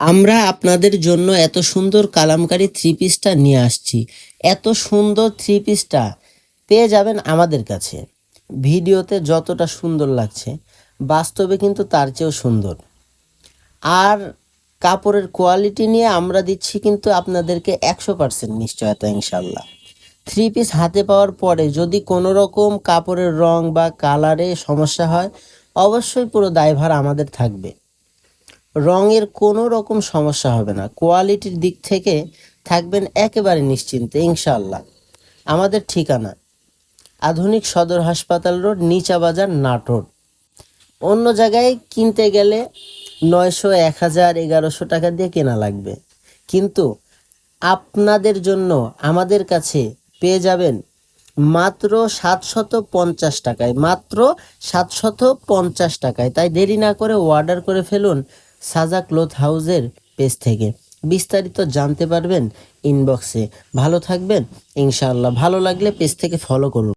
আমরা আপনাদের জন্য এত সুন্দর কালামকারী থ্রি পিসটা নিয়ে আসছি। এত সুন্দর থ্রি পিসটা পেয়ে যাবেন আমাদের কাছে। ভিডিওতে যতটা সুন্দর লাগছে বাস্তবে কিন্তু তার চেয়েও সুন্দর। আর কাপড়ের কোয়ালিটি নিয়ে আমরা দিচ্ছি কিন্তু আপনাদেরকে 100% নিশ্চয়তা ইনশাল্লাহ। থ্রি পিস হাতে পাওয়ার পরে যদি কোনো রকম কাপড়ের রং বা কালারে সমস্যা হয়, অবশ্যই পুরো দায়ভার আমাদের থাকবে। রঙের কোনো রকম সমস্যা হবে না। কোয়ালিটির দিক থেকে থাকবেন একেবারে নিশ্চিন্তে ইনশাআল্লাহ। আমাদের ঠিকানা আধুনিক সদর হাসপাতাল রোড, নিচা বাজার, নাটোর। অন্য জায়গায় কিনতে গেলে 900, 1000, 1100 টাকা দিয়ে কেনা লাগবে, কিন্তু আপনাদের জন্য আমাদের কাছে পেয়ে যাবেন মাত্র 750 টাকায়, মাত্র 750 টাকায়। তাই দেরি না করে অর্ডার করে ফেলুন সাজা ক্লথ হাউসের পেজ থেকে। বিস্তারিত জানতে পারবেন ইনবক্সে। ভালো থাকবেন ইনশাআল্লাহ। ভালো লাগলে পেজ থেকে ফলো করুন।